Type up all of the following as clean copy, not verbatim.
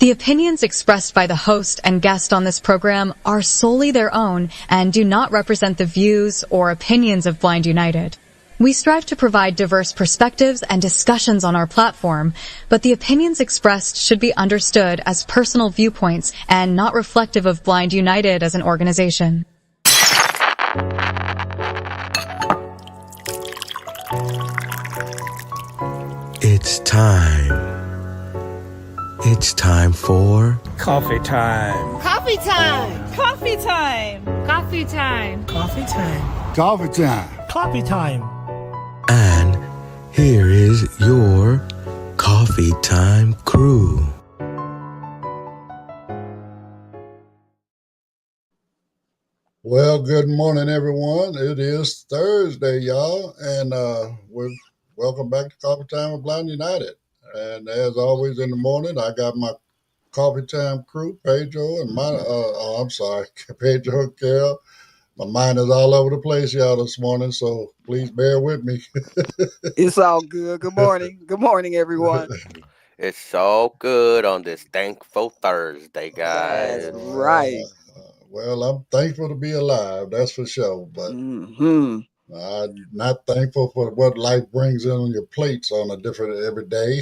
The opinions expressed by the host and guest on this program are solely their own and do not represent the views or opinions of Blind United. We strive to provide diverse perspectives and discussions on our platform, but the opinions expressed should be understood as personal viewpoints and not reflective of Blind United as an organization. It's time. It's time for coffee time. Coffee time. Coffee time. Coffee time. Coffee time. Coffee time. Coffee time. And here is your coffee time crew. Well, good morning, everyone. It is Thursday, y'all, and we're welcome back to Coffee Time with Blind United. And as always in the morning, I got my Coffee Time crew, Pedro and Pedro and Carol. My mind is all over the place, y'all, this morning, so please bear with me. It's all good. Good morning. Good morning, everyone. It's so good on this thankful Thursday, guys. That's right. Well, I'm thankful to be alive, that's for sure, but I'm not thankful for what life brings in on your plates on a different every day.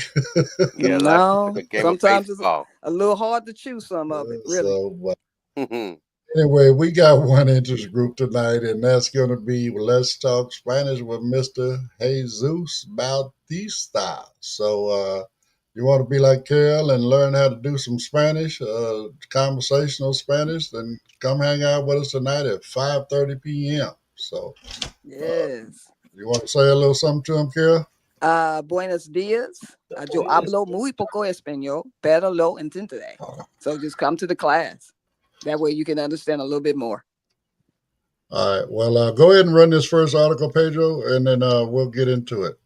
Yeah, no, sometimes it's a little hard to chew some of it, really. Anyway, we got one interest group tonight, and that's going to be Let's Talk Spanish with Mr. Jesus Bautista. So you want to be like Carol and learn how to do some Spanish, conversational Spanish, then come hang out with us tonight at 5:30 p.m. So, yes. You want to say a little something to him, Carol? Buenos dias. Yo hablo muy poco español, pero lo entenderé. So just come to the class. That way you can understand a little bit more. All right. Well, go ahead and run this first article, Pedro, and then we'll get into it.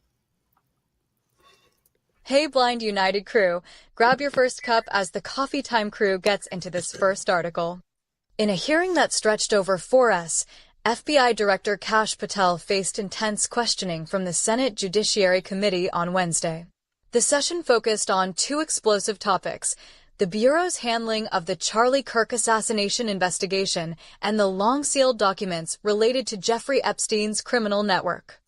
Hey, Blind United crew, grab your first cup as the Coffee Time crew gets into this first article. In a hearing that stretched over 4S, FBI Director Kash Patel faced intense questioning from the Senate Judiciary Committee on Wednesday. The session focused on two explosive topics: the Bureau's handling of the Charlie Kirk assassination investigation and the long-sealed documents related to Jeffrey Epstein's criminal network.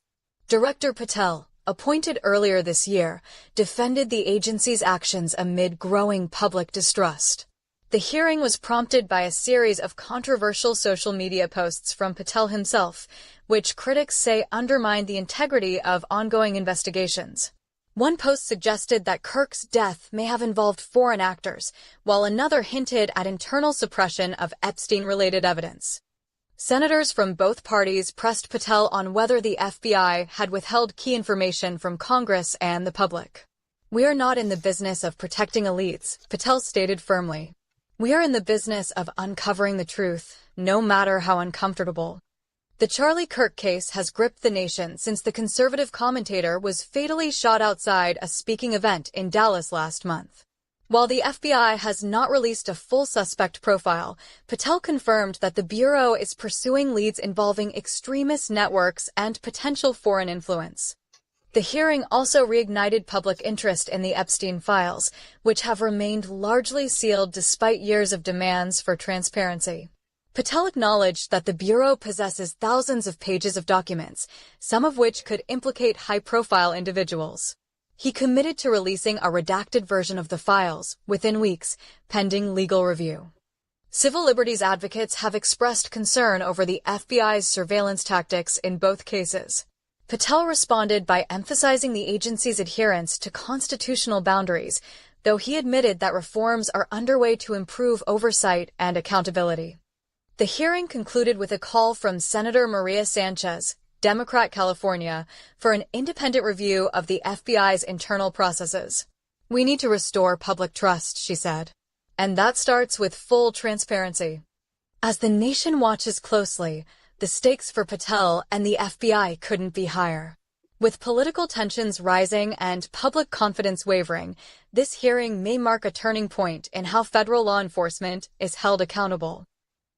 Director Patel, appointed earlier this year, defended the agency's actions amid growing public distrust. The hearing was prompted by a series of controversial social media posts from Patel himself, which critics say undermined the integrity of ongoing investigations. One post suggested that Kirk's death may have involved foreign actors, while another hinted at internal suppression of Epstein-related evidence. Senators from both parties pressed Patel on whether the FBI had withheld key information from Congress and the public. "We are not in the business of protecting elites," Patel stated firmly. "We are in the business of uncovering the truth, no matter how uncomfortable." The Charlie Kirk case has gripped the nation since the conservative commentator was fatally shot outside a speaking event in Dallas last month. While the FBI has not released a full suspect profile, Patel confirmed that the Bureau is pursuing leads involving extremist networks and potential foreign influence. The hearing also reignited public interest in the Epstein files, which have remained largely sealed despite years of demands for transparency. Patel acknowledged that the Bureau possesses thousands of pages of documents, some of which could implicate high-profile individuals. He committed to releasing a redacted version of the files within weeks, pending legal review. Civil liberties advocates have expressed concern over the FBI's surveillance tactics in both cases. Patel responded by emphasizing the agency's adherence to constitutional boundaries, though he admitted that reforms are underway to improve oversight and accountability. The hearing concluded with a call from Senator Maria Sanchez, Democrat California, for an independent review of the FBI's internal processes. "We need to restore public trust," she said. "And that starts with full transparency." As the nation watches closely, the stakes for Patel and the FBI couldn't be higher. With political tensions rising and public confidence wavering, this hearing may mark a turning point in how federal law enforcement is held accountable.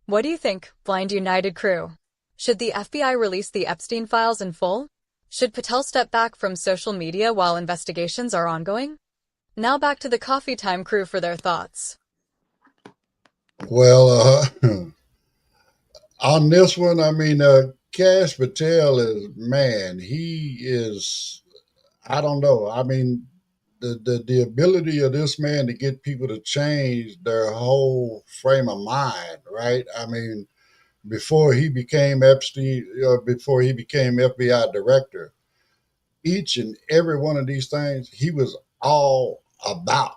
What do you think, Blind United crew? Should the FBI release the Epstein files in full? Should Patel step back from social media while investigations are ongoing? Now back to the Coffee Time crew for their thoughts. Well, on this one, I mean, Kash Patel is, man, he is, I don't know. I mean, the ability of this man to get people to change their whole frame of mind, right? I mean, before he became Epstein, before he became FBI director, each and every one of these things, he was all about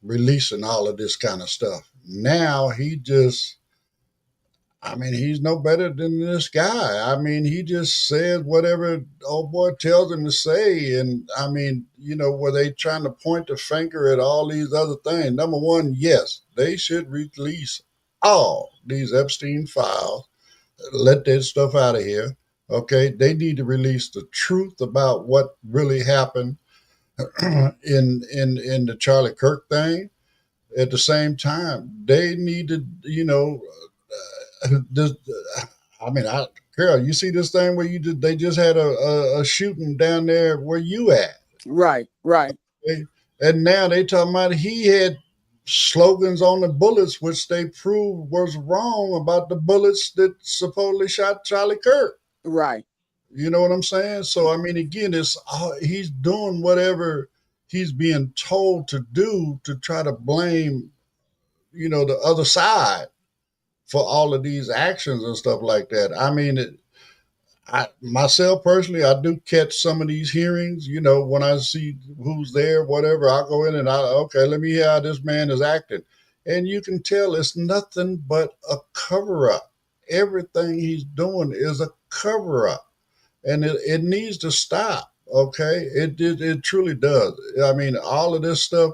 releasing all of this kind of stuff. Now he just, I mean, he's no better than this guy. I mean, he just says whatever old boy tells him to say. And I mean, were they trying to point the finger at all these other things? Number one, yes, they should release all these Epstein files, let that stuff out of here. Okay. They need to release the truth about what really happened in the Charlie Kirk thing. At the same time, they need to, this, I mean, Carol, you see this thing where they just had a shooting down there where you at, Right. okay? And now they talking about he had slogans on the bullets, which they proved was wrong about the bullets that supposedly shot Charlie Kirk. Right. You know what I'm saying? So I mean, again, he's doing whatever he's being told to do to try to blame, the other side for all of these actions and stuff like that. I mean, I myself personally, I do catch some of these hearings. When I see who's there, whatever, I go in and okay, let me hear how this man is acting, and you can tell it's nothing but a cover up. Everything he's doing is a cover up, and it needs to stop. Okay, it truly does. I mean, all of this stuff,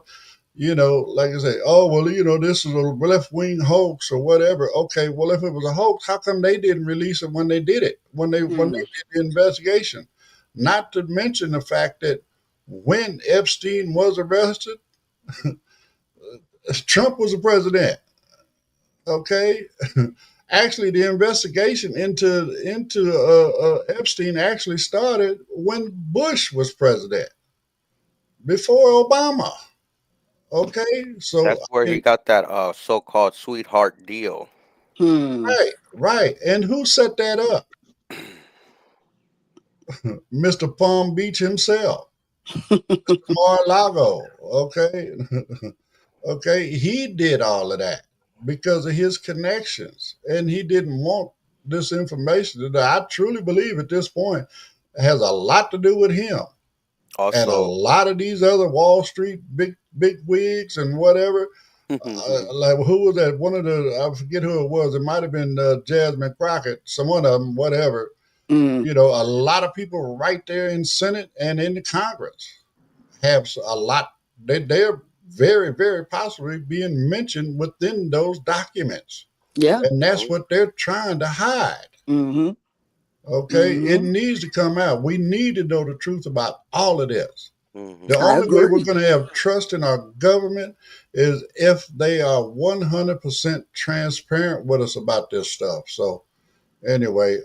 like I say, oh, well, this is a left wing hoax or whatever. Okay, well, if it was a hoax, how come they didn't release it when they did it, when they did the investigation? Not to mention the fact that when Epstein was arrested, Trump was the president. Okay, actually, the investigation into Epstein actually started when Bush was president, before Obama. Okay, so That's where he got that so-called sweetheart deal. right. And who set that up? Mr. Palm Beach himself, Mar-a-Lago. Okay, okay, he did all of that because of his connections, and he didn't want this information that I truly believe at this point has a lot to do with him and a Also, lot of these other Wall Street big wigs and whatever. Like who was that? One of I forget who it was. It might have been Jasmine Crockett. Some one of them, whatever. A lot of people right there in Senate and in the Congress have a lot. They're very, very possibly being mentioned within those documents. Yeah. And that's what they're trying to hide. Okay, it needs to come out. We need to know the truth about all of this. The I only way agree. we're going to have trust in our government is if they are 100% transparent with us about this stuff. So, anyway,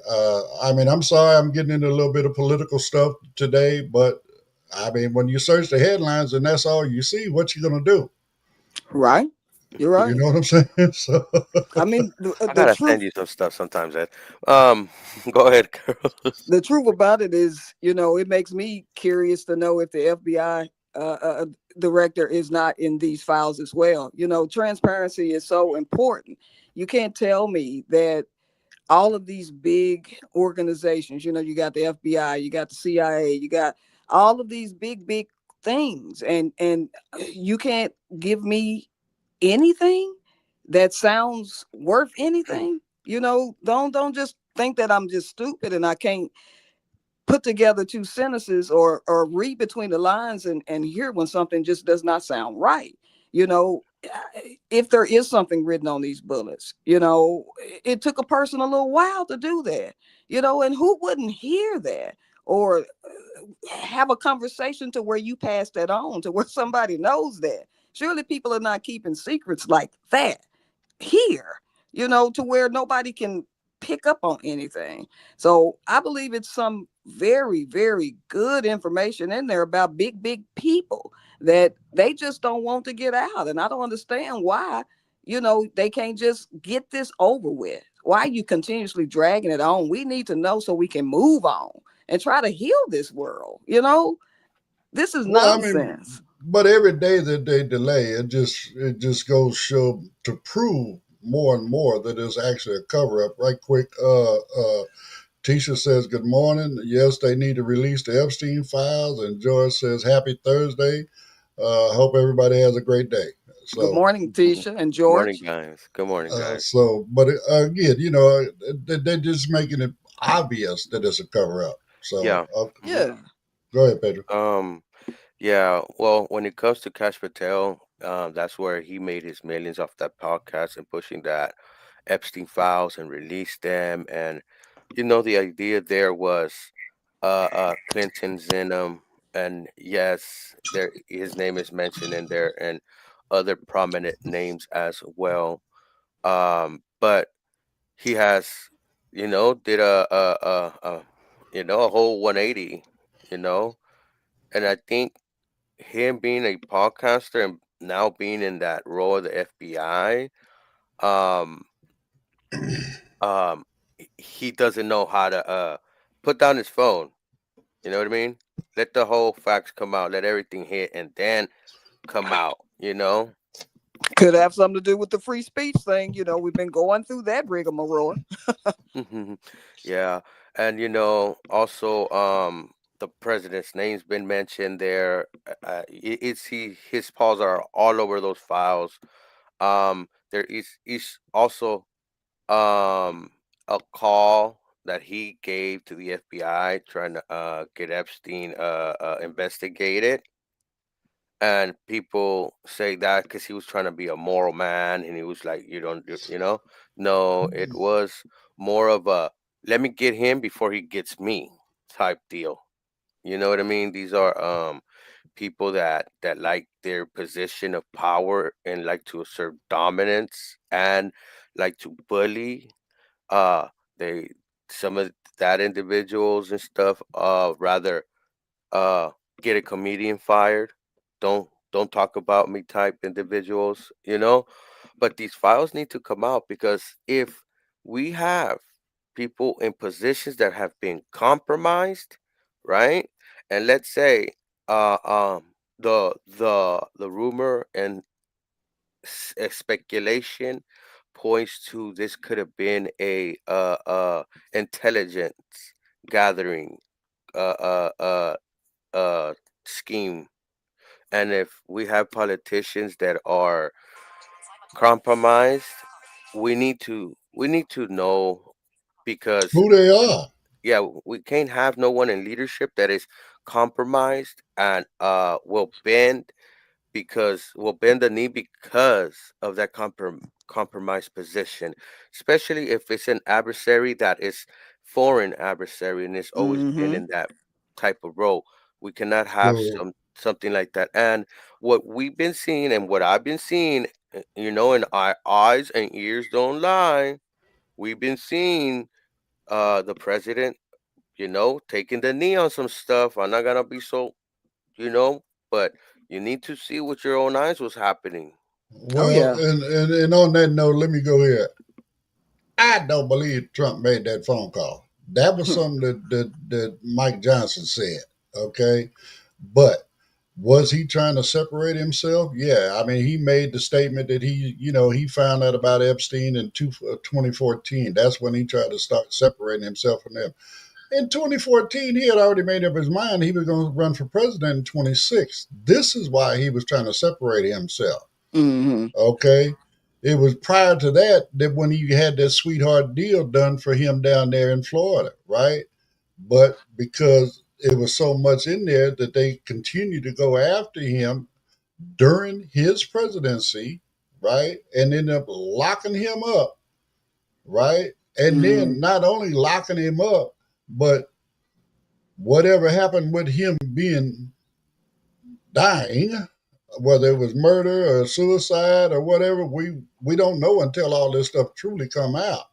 I mean, I'm sorry I'm getting into a little bit of political stuff today, but I mean, when you search the headlines and that's all you see, what you going to do? Right. You're right. You know what I'm saying? So, I mean, I gotta truth. send you some stuff sometimes, Ed. Go ahead, Carol. The truth about it is, it makes me curious to know if the FBI director is not in these files as well. Transparency is so important. You can't tell me that all of these big organizations, you got the FBI, you got the CIA, you got all of these big things, and you can't give me anything that sounds worth anything. Don't just think that I'm just stupid and I can't put together two sentences or read between the lines and hear when something just does not sound right. If there is something written on these bullets, it took a person a little while to do that, and who wouldn't hear that or have a conversation to where you pass that on to where somebody knows that. Surely people are not keeping secrets like that here, to where nobody can pick up on anything. So I believe it's some very, very good information in there about big people that they just don't want to get out. And I don't understand why, they can't just get this over with. Why are you continuously dragging it on? We need to know so we can move on and try to heal this world. This is Well, I mean, nonsense. but every day that they delay, it just goes show to prove more and more that it's actually a cover up. Right quick, Tisha says good morning. Yes, they need to release the Epstein files, and Joyce says happy Thursday. Hope everybody has a great day. Good So, morning, Tisha and Good morning, George. guys. Good morning, guys. but again, they're just making it obvious that it's a cover up. So, Yeah. hmm Yeah. go ahead, Pedro. Um. Yeah. Well, when it comes to Kash Patel, that's where he made his millions off that podcast and pushing that Epstein files and released them. And the idea there was, Clinton's in them, and yes, there his name is mentioned in there, and other prominent names as well. But he has, did a whole 180, you know, and I think him being a podcaster and now being in that role of the FBI, um, he doesn't know how to put down his phone. You know what I mean? Let the whole facts come out, let everything hit, and then come out. Could have something to do with the free speech thing. We've been going through that rigmarole. Yeah, and also, the president's name's been mentioned there. His paws are all over those files. There is also a call that he gave to the FBI trying to get Epstein investigated. And people say that because he was trying to be a moral man, and he was like, "You don't, No, it was more of a let me get him before he gets me type deal. You know what I mean? These are people that like their position of power and like to assert dominance and like to bully. They Some of that individuals and stuff rather uh get a comedian fired. Don't talk about me type individuals. But these files need to come out, because if we have people in positions that have been compromised, right? And let's say the rumor and speculation points to this could have been a intelligence gathering uh uh uh uh scheme. And if we have politicians that are compromised, we need to know, because Who they are? yeah, we can't have no one in leadership that is compromised and will bend the knee because of that compromised position, especially if it's an adversary that is foreign adversary and it's always been Mm-hmm. in that type of role. We cannot have So, something like that. And what we've been seeing and what I've been seeing, and our eyes and ears don't lie. We've been seeing the president, taking the knee on some stuff. I'm not gonna be so, but you need to see with your own eyes what's happening. Oh well, yeah. and on that note, let me go here. I don't believe Trump made that phone call. That was something that Mike Johnson said. Okay, but was he trying to separate himself? Yeah, I mean, he made the statement that he found out about Epstein in 2014. That's when he tried to start separating himself from them. In 2014, he had already made up his mind he was going to run for president in 26. This is why he was trying to separate himself. Mm-hmm. Okay. It was prior to that when he had that sweetheart deal done for him down there in Florida, right? But because it was so much in there that they continued to go after him during his presidency, right? And ended up locking him up, right? And Mm-hmm. then not only locking him up, but whatever happened with him being dying, whether it was murder or suicide or whatever, we don't know until all this stuff truly come out.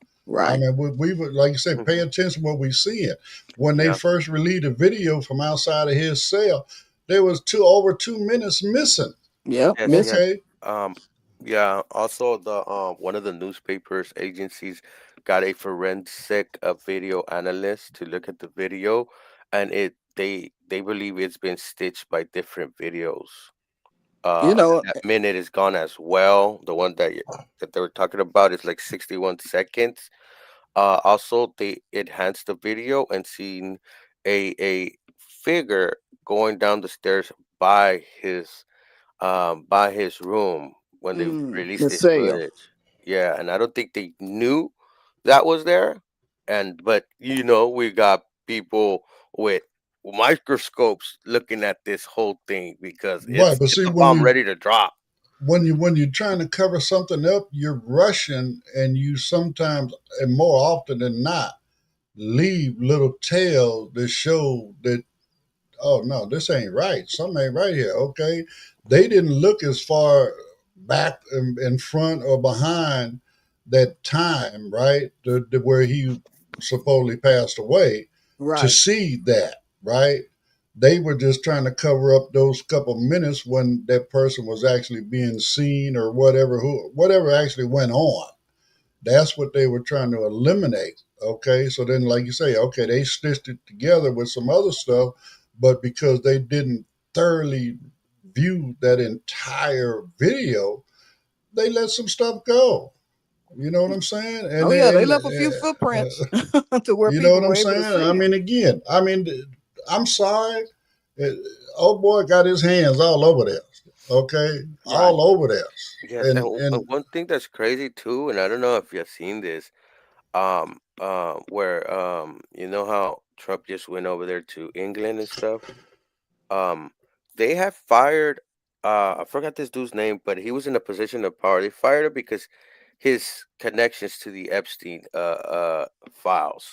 I Right. mean, we would, like you said, pay Mhm. attention to what we see it. When they Yeah. first released a video from outside of his cell, there was over 2 minutes missing. Yep, Yes, yes. missing. Okay, Um, yeah. Also, the one of the newspapers agencies got a forensic video analyst to look at the video, and they believe it's been stitched by different videos. You know, That minute is gone as well. The one that they were talking about is like 61 seconds. Also, they enhanced the video and seen a figure going down the stairs by his room when they released the this sale. footage. Yeah, and I don't think they knew that was there. And but we got people with microscopes looking at this whole thing because right. But it's see, a bomb ready to drop. when you're trying to cover something up, you're rushing, and you sometimes, and more often than not, leave little tails that show that, oh no, this ain't right. Something ain't right here. Okay, they didn't look as far back in front or behind that time, right, where he supposedly passed away, to Right. see that, right. They were just trying to cover up those couple minutes when that person was actually being seen, or whatever actually went on. That's what they were trying to eliminate. Okay, so then, like you say, okay, they stitched it together with some other stuff, but because they didn't thoroughly view that entire video, they let some stuff go. You know what I'm saying? Oh yeah, they left a few footprints to where You know people what I'm were able to saying? see I it. mean, again, I'm sorry. Uh, Old boy got his hands all over this. Okay, Right. all over this, Yes, and, and one thing that's crazy too, and I don't know if you've seen this, where you know how Trump just went over there to England and stuff. Um, they have fired. I forgot this dude's name, but he was in a position of power. They fired him because his connections to the Epstein files.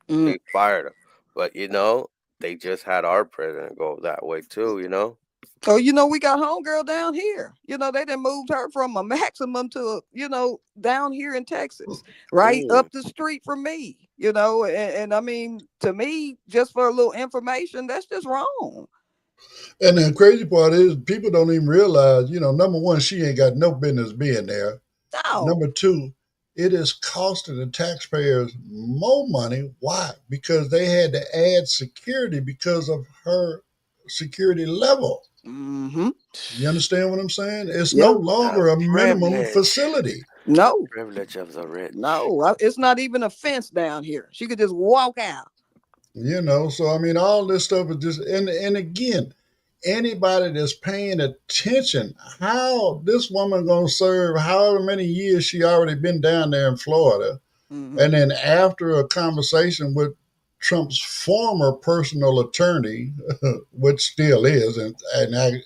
Mm. They fired him, but they just had our president go that way too. Oh, we got homegirl down here. They done moved her from a maximum to down here in Texas, right Mm. up the street from me. And I mean, to me, just for a little information, that's just wrong. And the crazy part is, people don't even realize, number one, she ain't got no business being there. No. Number two, it is costing the taxpayers more money. Why? Because they had to add security because of her security level. Mm-hmm. You understand what I'm saying? It's no Yeah. The longer a minimum privilege, facility. the No. privilege of the rich. No. It's not even a fence down here. She could just walk out. So I mean, all this stuff is just, and again, anybody that's paying attention, how this woman gonna serve however many years she already been down there in Florida, Mm-hmm. and then after a conversation with Trump's former personal attorney, which still is, and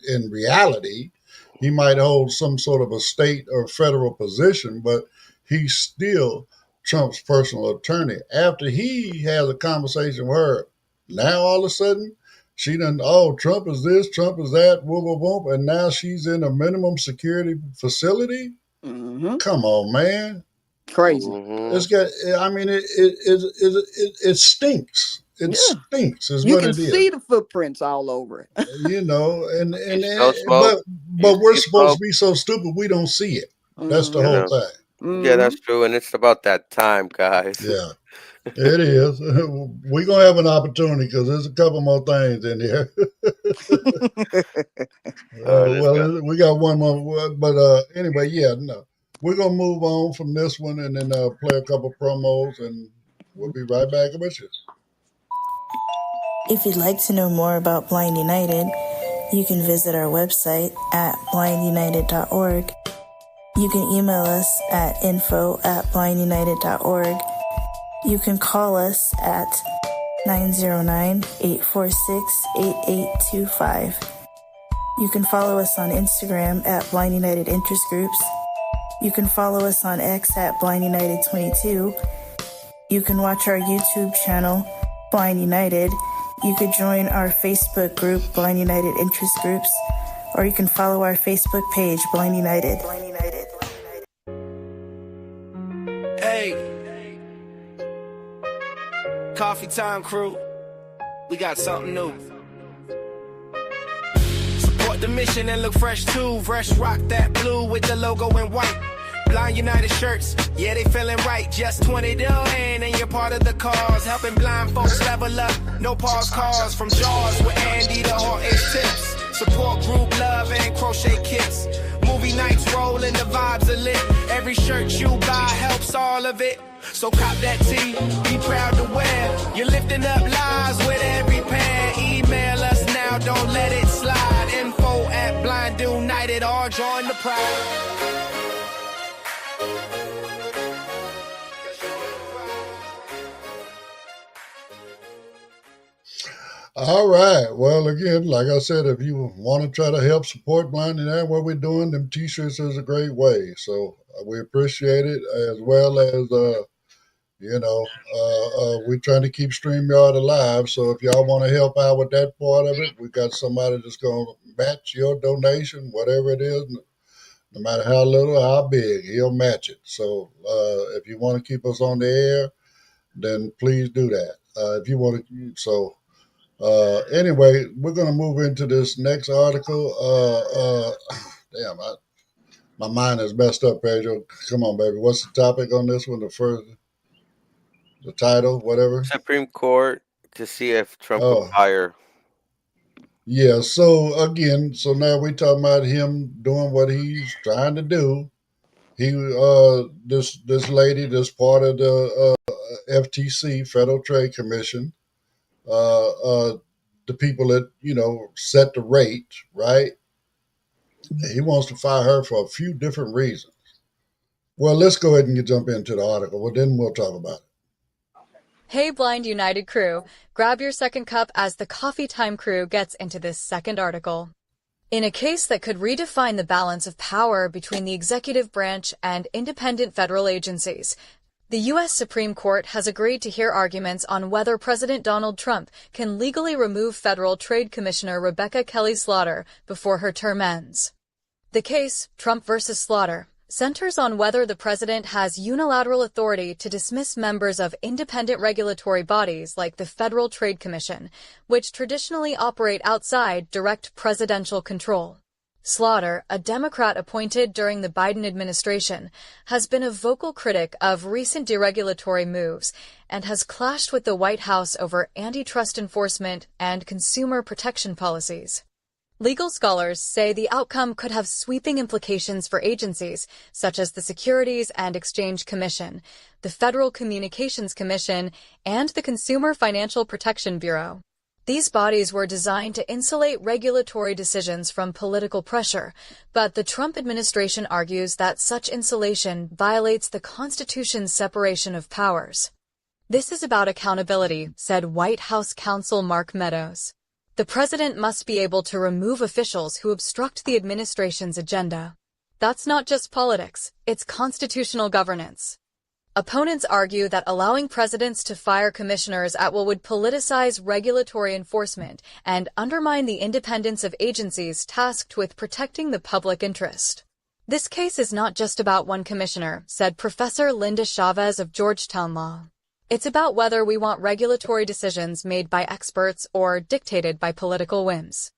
in reality, he might hold some sort of a state or federal position, but he's still Trump's personal attorney. After he has a conversation with her, now all of a sudden she done, oh, Trump is this, Trump is that, whoop, whoop, whoop, and now she's in a minimum security facility. Mm-hmm. Come on, man. Crazy. It's Mm-hmm. got. I mean, it stinks. It Yeah. stinks, is You what can it is. see the footprints all over it. You smell smoke. You But we're see supposed smoke. to be so stupid we don't see it. That's the You Mm-hmm. whole know. thing. Yeah, Mm-hmm. that's true, and it's about that time, guys. Yeah, it is. We're gonna have an opportunity because there's a couple more things in here. Let's go. We got one more, but anyway, yeah, no, we're gonna move on from this one and then play a couple promos, and we'll be right back with you. If you'd like to know more about Blind United, you can visit our website at blindunited.org. You can email us at info@blindunited.org. You can call us at 909-846-8825. You can follow us on Instagram at Blind United Interest Groups. You can follow us on X at Blind United 22. You can watch our YouTube channel, Blind United. You could join our Facebook group, Blind United Interest Groups, or you can follow our Facebook page, Blind United. Hey, Coffee Time crew, we got something new. Support the mission and look fresh too. Fresh rock that blue with the logo in white. Blind United shirts, yeah, they feeling right. Just 20 to hand and you're part of the cause. Helping blind folks level up, no pause cars. From Jaws with Andy to Hawk-ish tips. Support group love and crochet kits. Movie nights rolling, the vibes are lit. Every shirt you buy helps all of it. So cop that tee, be proud to wear. You're lifting up lives with every pair. Email us now, don't let it slide. Info@Blind United or join the pride. All right. Well, again, like I said, if you want to try to help support Blind United, what we're doing, them T-shirts is a great way. So we appreciate it, as well as, we're trying to keep StreamYard alive. So if y'all want to help out with that part of it, we got somebody that's going to match your donation, whatever it is, no matter how little or how big, he'll match it. So if you want to keep us on the air, then please do that. If you want to, so... anyway, we're going to move into this next article. My mind is messed up, Pedro. Come on, baby. What's the topic on this one? The title, whatever. Supreme Court to see if Trump will fire. Yeah. So again, now we talking about him doing what he's trying to do. He, this lady, this part of the FTC, Federal Trade Commission. The people that, set the rate, right? He wants to fire her for a few different reasons. Well, let's go ahead and jump into the article. Well, then we'll talk about it. Hey, Blind United crew, grab your second cup as the Coffee Time crew gets into this second article. In a case that could redefine the balance of power between the executive branch and independent federal agencies, the U.S. Supreme Court has agreed to hear arguments on whether President Donald Trump can legally remove Federal Trade Commissioner Rebecca Kelly Slaughter before her term ends. The case, Trump versus Slaughter, centers on whether the president has unilateral authority to dismiss members of independent regulatory bodies like the Federal Trade Commission, which traditionally operate outside direct presidential control. Slaughter, a Democrat appointed during the Biden administration, has been a vocal critic of recent deregulatory moves and has clashed with the White House over antitrust enforcement and consumer protection policies. Legal scholars say the outcome could have sweeping implications for agencies such as the Securities and Exchange Commission, the Federal Communications Commission, and the Consumer Financial Protection Bureau. These bodies were designed to insulate regulatory decisions from political pressure, but the Trump administration argues that such insulation violates the Constitution's separation of powers. This is about accountability, said White House counsel Mark Meadows. The president must be able to remove officials who obstruct the administration's agenda. That's not just politics, it's constitutional governance. Opponents argue that allowing presidents to fire commissioners at will would politicize regulatory enforcement and undermine the independence of agencies tasked with protecting the public interest. This case is not just about one commissioner, said Professor Linda Chavez of Georgetown Law. It's about whether we want regulatory decisions made by experts or dictated by political whims.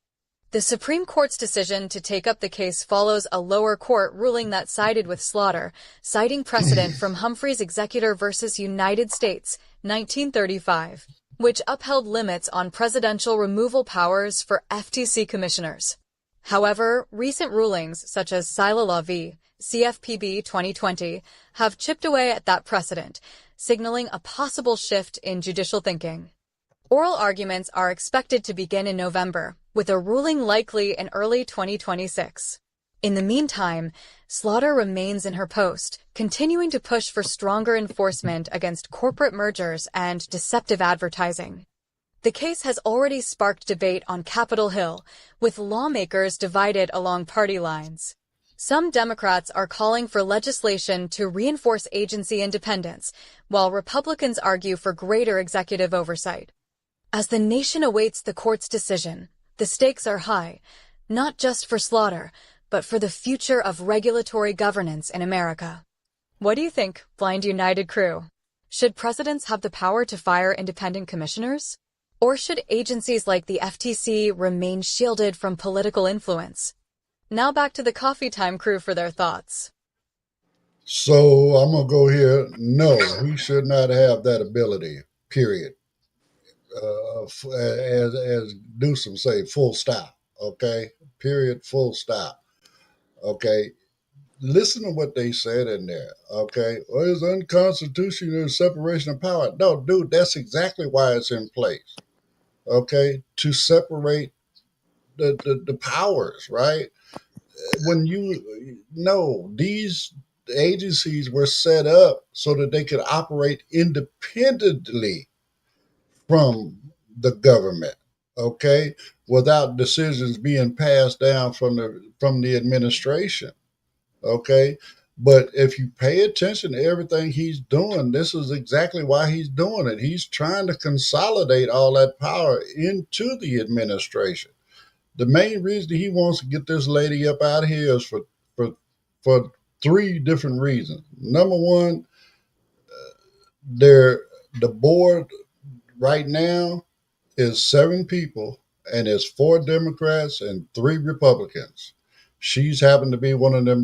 The Supreme Court's decision to take up the case follows a lower court ruling that sided with Slaughter, citing precedent from Humphrey's Executor versus United States, 1935, which upheld limits on presidential removal powers for FTC commissioners. However, recent rulings, such as Sila Law v. CFPB 2020, have chipped away at that precedent, signaling a possible shift in judicial thinking. Oral arguments are expected to begin in November, with a ruling likely in early 2026. In the meantime, Slaughter remains in her post, continuing to push for stronger enforcement against corporate mergers and deceptive advertising. The case has already sparked debate on Capitol Hill, with lawmakers divided along party lines. Some Democrats are calling for legislation to reinforce agency independence, while Republicans argue for greater executive oversight. As the nation awaits the court's decision, the stakes are high, not just for Slaughter, but for the future of regulatory governance in America. What do you think, Blind United crew? Should presidents have the power to fire independent commissioners? Or should agencies like the FTC remain shielded from political influence? Now back to the Coffee Time crew for their thoughts. So I'm gonna go here. No, he should not have that ability. Period. As Newsom say, full stop. Okay. Period. Full stop. Okay. Listen to what they said in there. Okay. Well, it's unconstitutional separation of power. No, dude, that's exactly why it's in place. Okay. To separate the powers, right? When you know these agencies were set up so that they could operate independently from the government, okay, without decisions being passed down from the administration, okay. But if you pay attention to everything he's doing, this is exactly why he's doing it. He's trying to consolidate all that power into the administration. The main reason he wants to get this lady up out of here is for for three different reasons. Number one, they're the board right now is 7 people, and it's 4 Democrats and 3 Republicans. She's happened to be one of them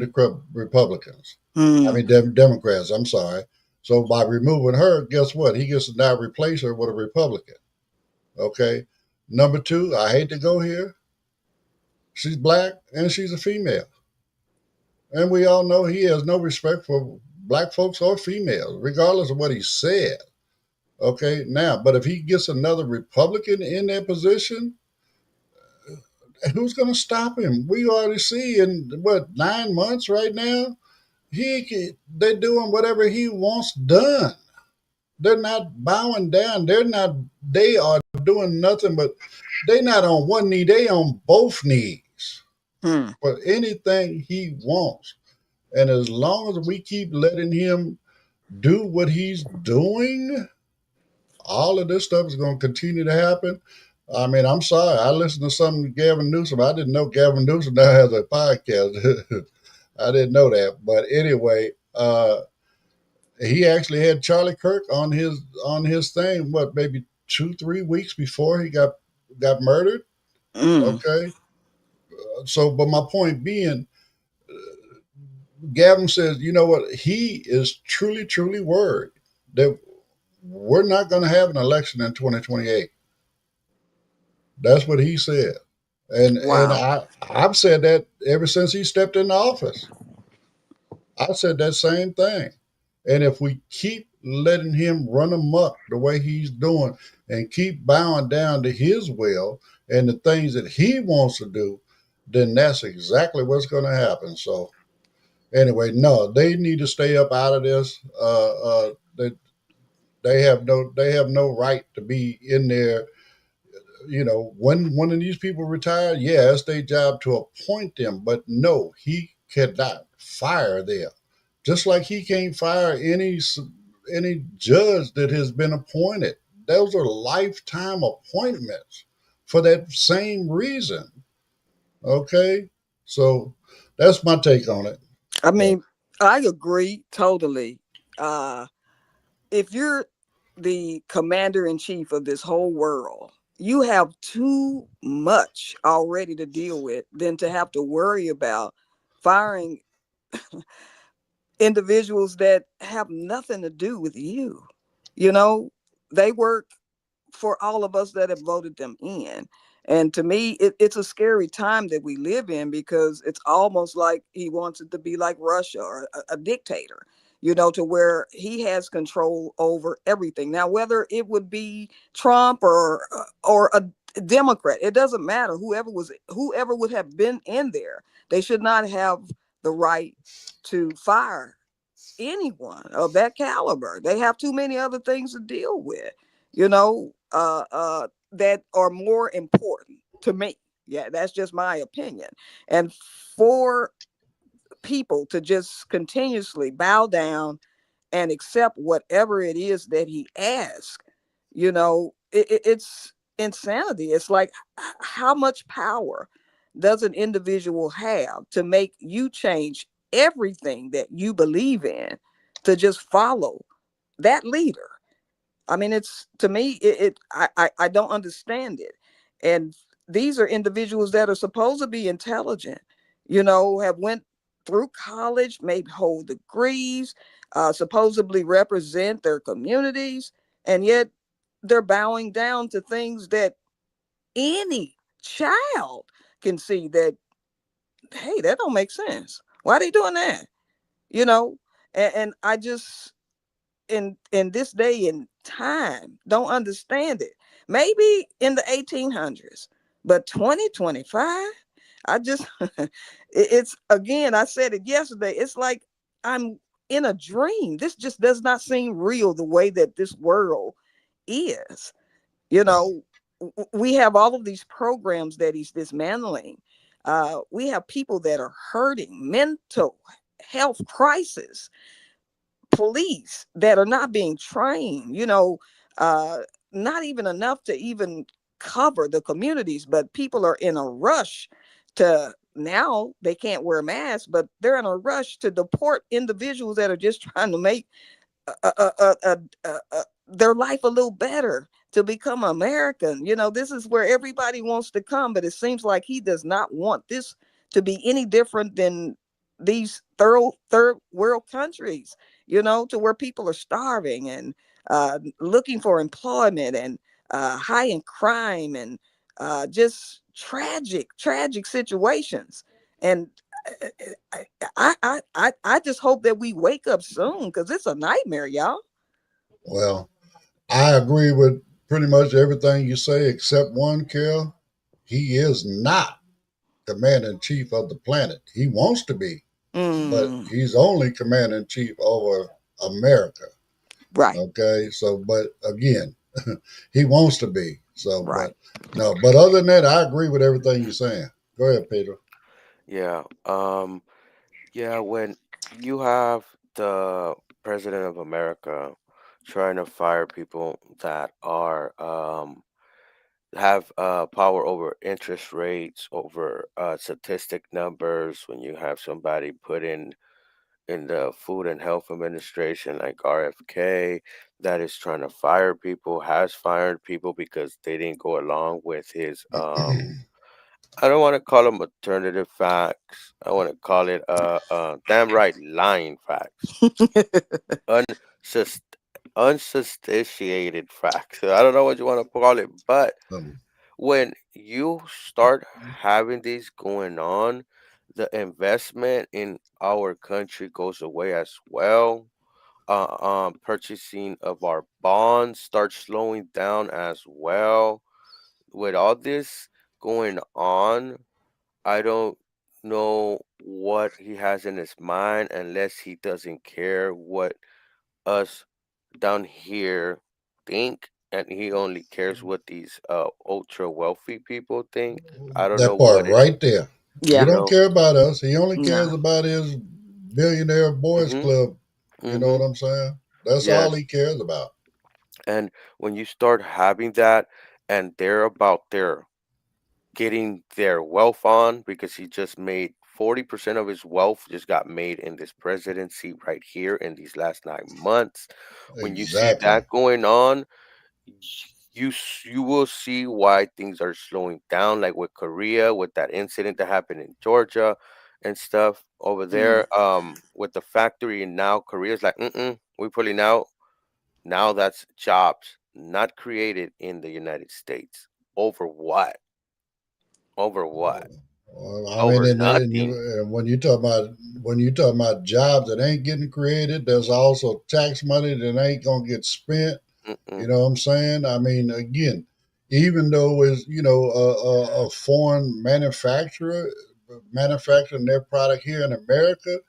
Republicans. I Hmm. mean, Democrats. I'm sorry. So by removing her, guess what? He gets to now replace her with a Republican. Okay. Number two, I hate to go here. She's black and she's a female. And we all know he has no respect for black folks or females, regardless of what he said. Okay, now, but if he gets another Republican in that position, who's going to stop him? We already see in what 9 months right now, they're doing whatever he wants done. They're not bowing down. They are doing nothing but they're not on one knee, they on both knees Hmm. for anything he wants. And as long as we keep letting him do what he's doing, all of this stuff is going to continue to happen. I mean, I'm sorry. I listened to some Gavin Newsom. I didn't know Gavin Newsom now has a podcast. I didn't know that. But anyway, he actually had Charlie Kirk on his thing. What, maybe 2-3 weeks before he got murdered? Mm. Okay. So, but my point being, Gavin says, you know what? He is truly, truly worried that we're not going to have an election in 2028. That's what he said. And Wow. I've said that ever since he stepped into office. I said that same thing. And if we keep letting him run amok the way he's doing and keep bowing down to his will and the things that he wants to do, then that's exactly what's going to happen. So anyway, no, they need to stay up out of this. They have no right to be in there. You know, when one of these people retire, yeah, it's their job to appoint them, but no, he cannot fire them. Just like he can't fire any judge that has been appointed. Those are lifetime appointments for that same reason. Okay, so that's my take on it. I So, mean, I agree totally. Uh, if you're the commander in chief of this whole world, you have too much already to deal with than to have to worry about firing individuals that have nothing to do with you. You know, they work for all of us that have voted them in. And to me, it's a scary time that we live in because it's almost like he wants it to be like Russia or a dictator, you know, to where he has control over everything. Now, whether it would be Trump or a Democrat, it doesn't matter. Whoever would have been in there, they should not have the right to fire anyone of that caliber. They have too many other things to deal with, you know, that are more important to me. Yeah, that's just my opinion. And for people to just continuously bow down and accept whatever it is that he asks, you know, it's insanity. It's like, how much power does an individual have to make you change everything that you believe in to just follow that leader? I mean, it's to me, I don't understand it. And these are individuals that are supposed to be intelligent, have went through college, maybe hold degrees, supposedly represent their communities, and yet they're bowing down to things that any child can see that, hey, that don't make sense. Why are they doing that? You know, and I just in this day and time don't understand it. Maybe in the 1800s, but 2025, I just it's again, I said it yesterday, it's like I'm in a dream. This just does not seem real the way that this world is. you know we have all of these programs that he's dismantling. We have people that are hurting, mental health crisis, police that are not being trained, uh, not even enough to even cover the communities, but people are in a rush to, now they can't wear masks, but they're in a rush to deport individuals that are just trying to make their life a little better, to become American. This is where everybody wants to come, but it seems like he does not want this to be any different than these third world countries, to where people are starving and looking for employment, and high in crime, and just tragic situations. And I just hope that we wake up soon, because it's a nightmare, y'all. Well, I agree with pretty much everything you say except one, Carol. He is not commander in chief of the planet. He wants to be, but Mm, he's only commander in chief over America. right, Okay, so but again, he wants to be. So, right. but no, but other than that, I agree with everything you're saying. Go ahead, Peter. Yeah. Yeah, when you have the president of America trying to fire people that are have power over interest rates, over statistic numbers, when you have somebody put in the Food and Health Administration like RFK that is trying to fire people, has fired people because they didn't go along with his I don't want to call them alternative facts. I want to call it damn right lying facts. Unsust- unsubstantiated facts. I don't know what you want to call it, but Um, when you start having these going on, the investment in our country goes away as well. Purchasing of our bonds starts slowing down as well. With all this going on, I don't know what he has in his mind unless he doesn't care what us down here think, and he only cares what these ultra wealthy people think. I don't know that part what it right there. He you Yeah, don't know. care about us. He only no. cares about his billionaire boys Mhm. club. You know what Mhm. I'm saying? That's all Yes. he cares about. And when you start having that and they're about their getting their wealth on because he just made 40% of his wealth just got made in this presidency right here in these last 9 months. When you see Exactly. that going on, you will see why things are slowing down, like with Korea, with that incident that happened in Georgia and stuff over Mm. there. With the factory, and now Korea's like, we're pulling out. Now that's jobs not created in the United States. Over what? Over what? Well, I mean, Over and nothing. when you talk about jobs that ain't getting created, there's also tax money that ain't gonna get spent. You Mm-mm. know what I'm saying? I mean, again, even though it's a foreign manufacturer manufacturing their product here in America,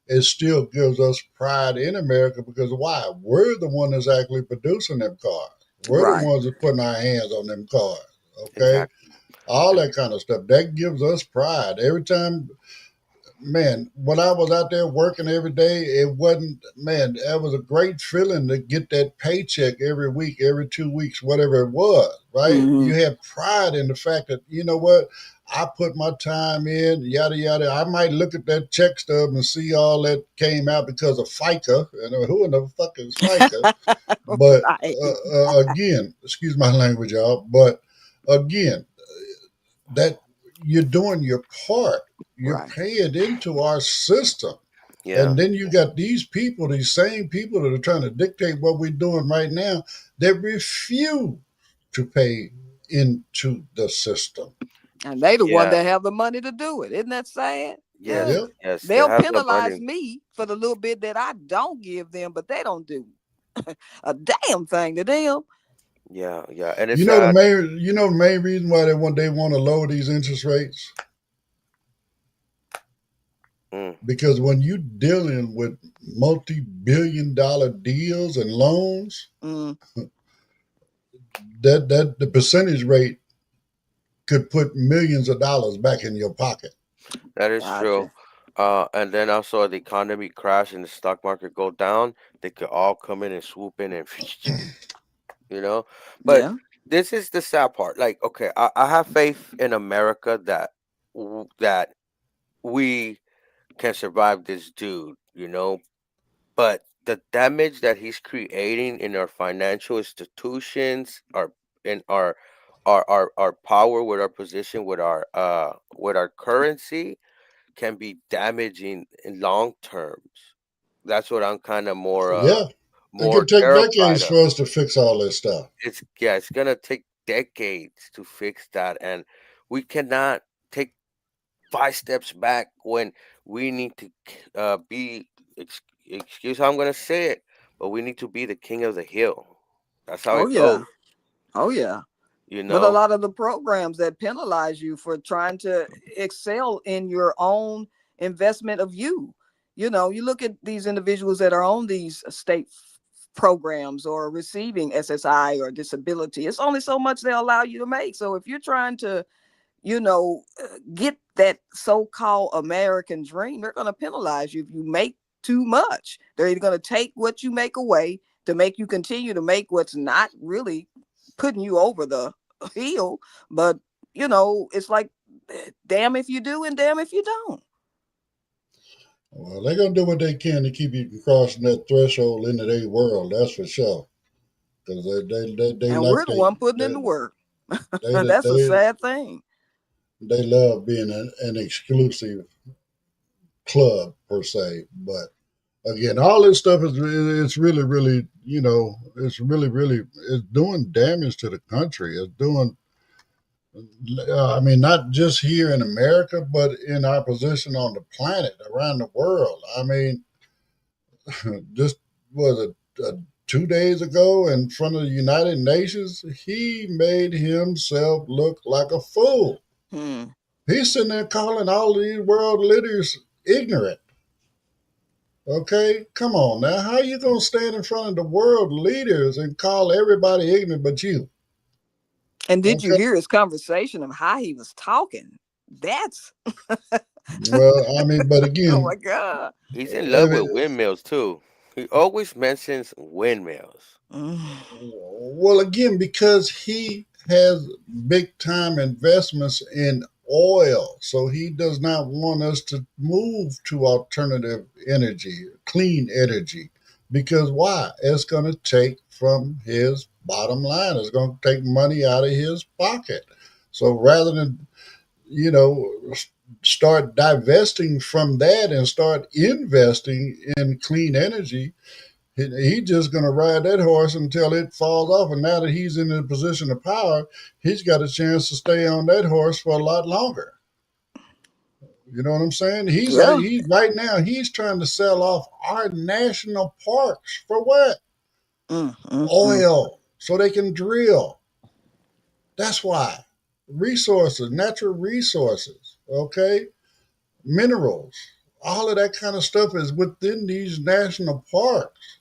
it still gives us pride in America because why? We're the one that's actually producing them cars. We're the Right. ones that putting our hands on them cars. Okay, Exactly. all And that kind of stuff. That gives us pride. Every time, man, when I was out there working every day, it wasn't, man, that was a great feeling to get that paycheck every week, every 2 weeks, whatever it was, right? Hmm. You had pride in the fact that, you know what? I put my time in, yada yada. I might look at that check stub and see all that came out because of FICA. And who in the fuck is FICA? But Right. again, excuse my language, y'all. But again, that you're doing your part. You're Right. paying into our system. Yeah. And then you got these people, these same people that are trying to dictate what we're doing right now, that refuse to pay into the system. And they the one Yeah. that have the money to do it. Isn't that sad? Yes. Yeah. Yep. Yes. They They'll have the penalize money. me for the little bit that I don't give them, but they don't do a damn thing to them. Yeah. Yeah. And it's sad. You know the main reason why they want to lower these interest rates? Mm, Because when you're dealing with multi-billion-dollar deals and loans, Mm, that the percentage rate could put millions of dollars back in your pocket. that is true. gotcha. And then also the economy crash and the stock market go down. They could all come in and swoop in and, you know. But Yeah. this is the sad part. Like, okay, I have faith in America that that we can survive this dude. But the damage that he's creating in our financial institutions, in our power with our position with our currency can be damaging in long terms. That's what I'm kind of Yeah, it more could take terrified decades of. for us to fix all this stuff. It's gonna take decades to fix that, and we cannot take 5 steps back when we need to be. Excuse how I'm gonna say it, but we need to be the king of the hill. That's how Oh it goes. yeah. Oh yeah. You But a know. lot of the programs that penalize you for trying to excel in your own investment of you. You look at these individuals that are on these state programs or receiving SSI or disability. It's only so much they allow you to make. So if you're trying to, get that so-called American dream, they're going to penalize you if you make too much. They're either going to take what you make away to make you continue to make what's not really putting you over the hill, but it's like damn if you do and damn if you don't. Well, they're gonna do what they can to keep you from crossing that threshold into their world. That's for sure. Because they And like we're the one putting in the work. That's a they sad thing. they love being an exclusive club per se. But again, all this stuff is it's really really it's really it's doing damage to the country. It's doing. I mean, not just here in America, but in our position on the planet, around the world. I mean, just was it 2 days ago in front of the United Nations, he made himself look like a fool. Hmm. He's sitting there calling all of these world leaders ignorant. Okay, come on now. How you gonna stand in front of the world leaders and call everybody ignorant but you? And did you Okay. hear his conversation of how he was talking? That's Well, I mean, but oh again, my god. He's in I love mean, with windmills too. He always mentions windmills. well, again, because he has big time investments in oil, so he does not want us to move to alternative energy, clean energy. Because why? It's going to take from his bottom line. It's going to take money out of his pocket. So rather than you know start divesting from that and start investing in clean energy, he's just going to ride that horse until it falls off. And now that he's in a position of power, he's got a chance to stay on that horse for a lot longer. You know what I'm saying? Yeah. He right now he's trying to sell off our national parks for what? Mm. Oil, so they can drill. That's why. Resources, natural resources, okay? Minerals, all of that kind of stuff is within these national parks.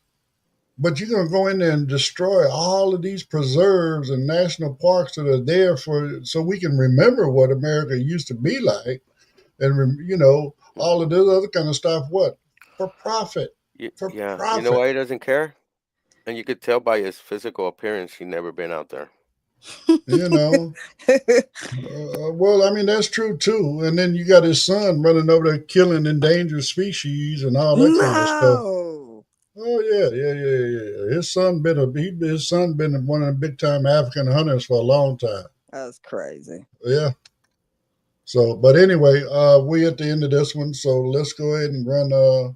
But you're going to go in there and destroy all of these preserves and national parks that are there for so we can remember what America used to be like, and all of this other kind of stuff. What for profit? For Yeah, you know profit. why he doesn't care? And you could tell by his physical appearance he never been out there. You know, well, I mean that's true too. And then you got his son running over there killing endangered species and all that kind of stuff. No. Oh yeah, yeah. His son been one of the big time African hunters for a long time. That's crazy. Yeah. So, but anyway, we at the end of this one, so let's go ahead and run a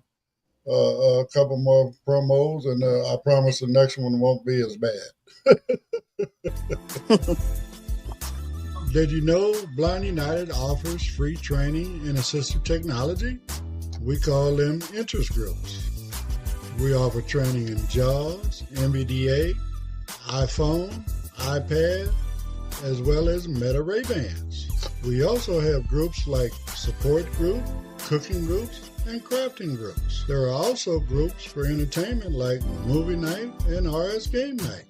couple more promos, and I promise the next one won't be as bad. Did you know Blind United offers free training in assistive technology? We call them interest groups. We offer training in JAWS, NVDA, iPhone, iPad, as well as Meta Ray-Bans. We also have groups like support group, cooking groups, and crafting groups. There are also groups for entertainment like movie night and RS game night.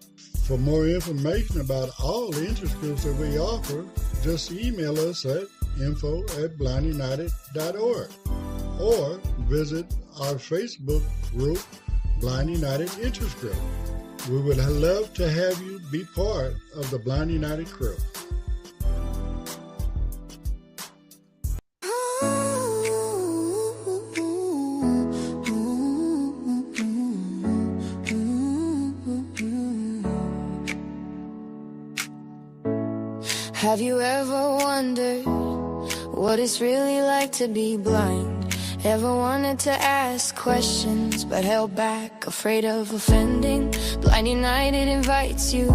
For more information about all the interest groups that we offer, just email us at info@blindunited.org or visit our Facebook group, Blind United Interest Group. We would love to have you be part of the Blind United crew. Have you ever wondered what it's really like to be blind? Ever wanted to ask questions but held back, afraid of offending? Blind United invites you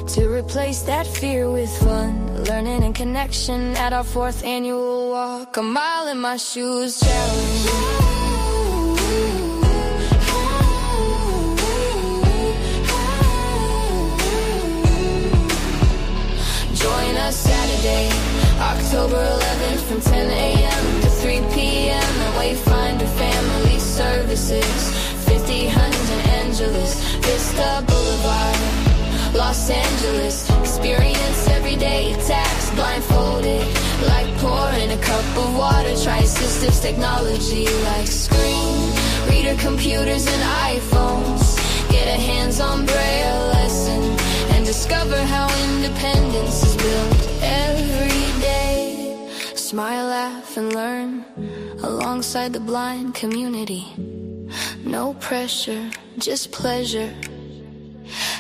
to replace that fear with fun, learning and connection at our 4th annual walk. A mile in my shoes challenge. Join us Saturday, October 11th from 10 a.m. to 3 p.m. at Wayfinder Family Services, 50 Huntington Angeles, Vista Boulevard, Los Angeles. Experience everyday attacks blindfolded, like pouring a cup of water. Try assistive technology like screen reader computers and iPhones. Get a hands-on braille lesson and discover how independence is built every day. Smile, laugh, and learn alongside the blind community. No pressure, just pleasure.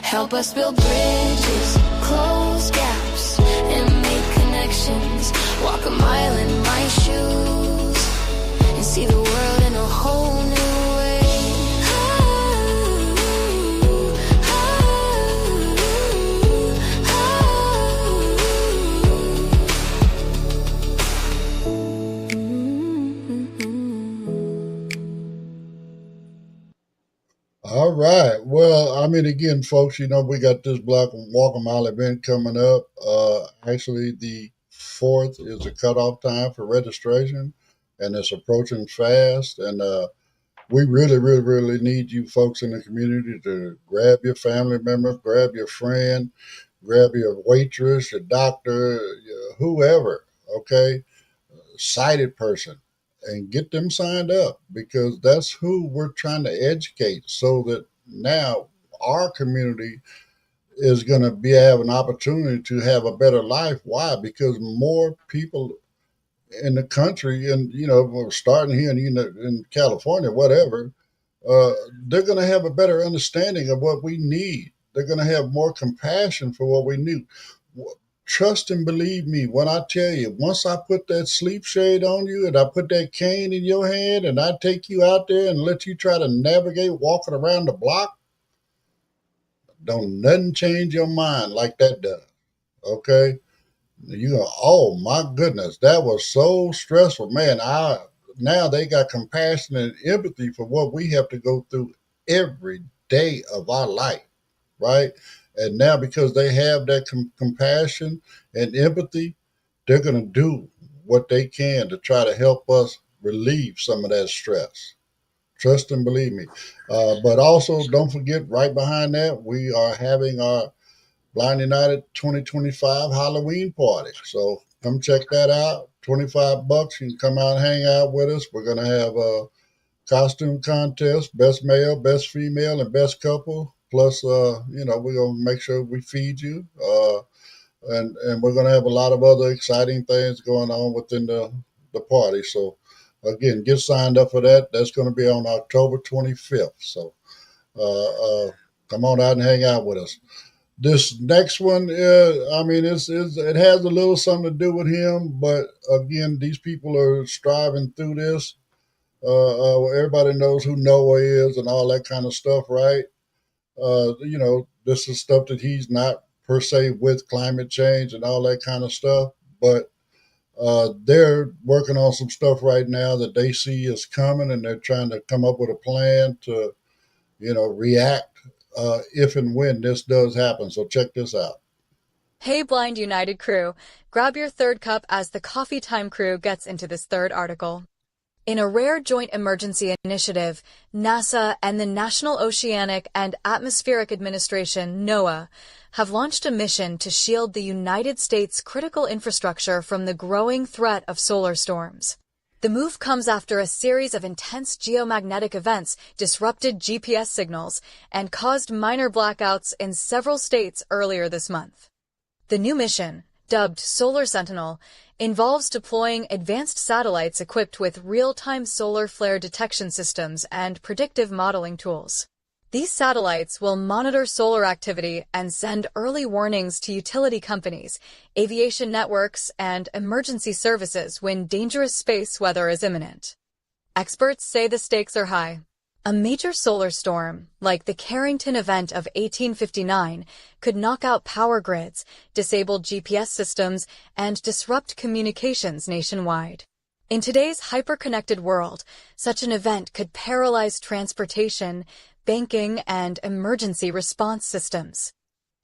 Help us build bridges, close gaps, and make connections. Walk a mile in my shoes and see the world in a whole new way. All right. Well, I mean, again, folks, you know, we got this Black Walk a Mile event coming up. Actually, the 4th is the cutoff time for registration, and it's approaching fast. And we really need you folks in the community to grab your family member, grab your friend, grab your waitress, your doctor, whoever, okay? Sighted person, and get them signed up, because that's who we're trying to educate, so that now our community is going to be have an opportunity to have a better life. Why? Because more people in the country, and you know, we're starting here in California, whatever, uh, they're going to have a better understanding of what we need. They're going to have more compassion for what we need. Trust and believe me when I tell you, once I put that sleep shade on you and I put that cane in your hand and I take you out there and let you try to navigate walking around the block, don't nothing change your mind like that does. Okay? You go, oh my goodness, that was so stressful. Man, now they got compassion and empathy for what we have to go through every day of our life, right? And now, because they have that compassion and empathy, they're going to do what they can to try to help us relieve some of that stress. Trust and believe me. But also, don't forget, right behind that, we are having our Blind United 2025 Halloween party. So come check that out. $25. You can come out and hang out with us. We're going to have a costume contest, best male, best female, and best couple Plus, we're gonna make sure we feed you, and we're gonna have a lot of other exciting things going on within the party. So, again, get signed up for that. That's going to be on October 25th. So, come on out and hang out with us. This next one, it has a little something to do with him, but again, these people are striving through this. Everybody knows who NOAA is and all that kind of stuff, right? This is stuff that he's not per se with climate change and all that kind of stuff, but they're working on some stuff right now that they see is coming, and they're trying to come up with a plan to, react if and when this does happen. So check this out. Hey, Blind United crew, grab your third cup as the Coffee Time crew gets into this third article. In a rare joint emergency initiative, NASA and the National Oceanic and Atmospheric Administration, NOAA, have launched a mission to shield the United States' critical infrastructure from the growing threat of solar storms. The move comes after a series of intense geomagnetic events disrupted GPS signals and caused minor blackouts in several states earlier this month. The new mission, dubbed Solar Sentinel, involves deploying advanced satellites equipped with real-time solar flare detection systems and predictive modeling tools. These satellites will monitor solar activity and send early warnings to utility companies, aviation networks, and emergency services when dangerous space weather is imminent. Experts say the stakes are high. A major solar storm, like the Carrington event of 1859, could knock out power grids, disable GPS systems, and disrupt communications nationwide. In today's hyper-connected world, such an event could paralyze transportation, banking, and emergency response systems.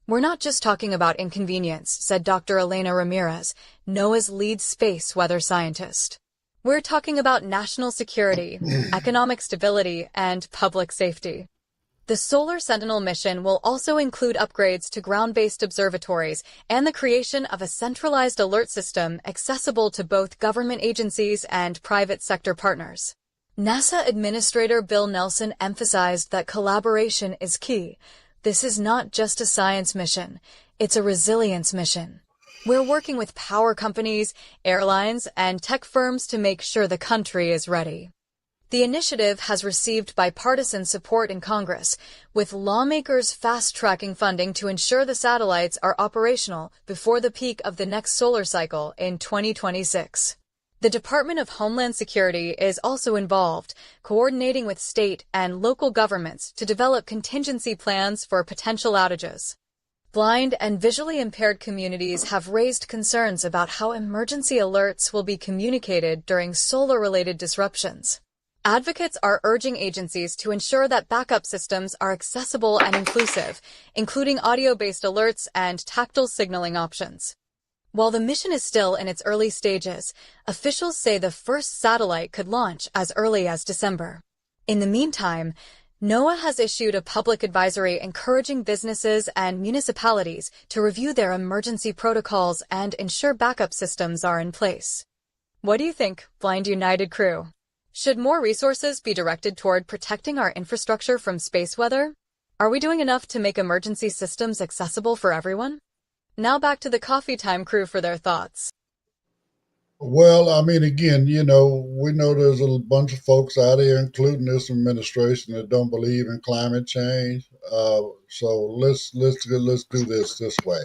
We're not just talking about inconvenience, said Dr. Elena Ramirez, NOAA's lead space weather scientist. We're talking about national security, economic stability, and public safety. The Solar Sentinel mission will also include upgrades to ground-based observatories and the creation of a centralized alert system accessible to both government agencies and private sector partners. NASA Administrator Bill Nelson emphasized that collaboration is key. This is not just a science mission, it's a resilience mission. We're working with power companies, airlines, and tech firms to make sure the country is ready. The initiative has received bipartisan support in Congress, with lawmakers fast-tracking funding to ensure the satellites are operational before the peak of the next solar cycle in 2026. The Department of Homeland Security is also involved, coordinating with state and local governments to develop contingency plans for potential outages. Blind and visually impaired communities have raised concerns about how emergency alerts will be communicated during solar-related disruptions. Advocates are urging agencies to ensure that backup systems are accessible and inclusive, including audio-based alerts and tactile signaling options. While the mission is still in its early stages, officials say the first satellite could launch as early as December. In the meantime, NOAA has issued a public advisory encouraging businesses and municipalities to review their emergency protocols and ensure backup systems are in place. What do you think, Blind United crew? Should more resources be directed toward protecting our infrastructure from space weather? Are we doing enough to make emergency systems accessible for everyone? Now back to the Coffee Time crew for their thoughts. Well, again, we know there's a bunch of folks out here, including this administration, that don't believe in climate change. So let's do this way.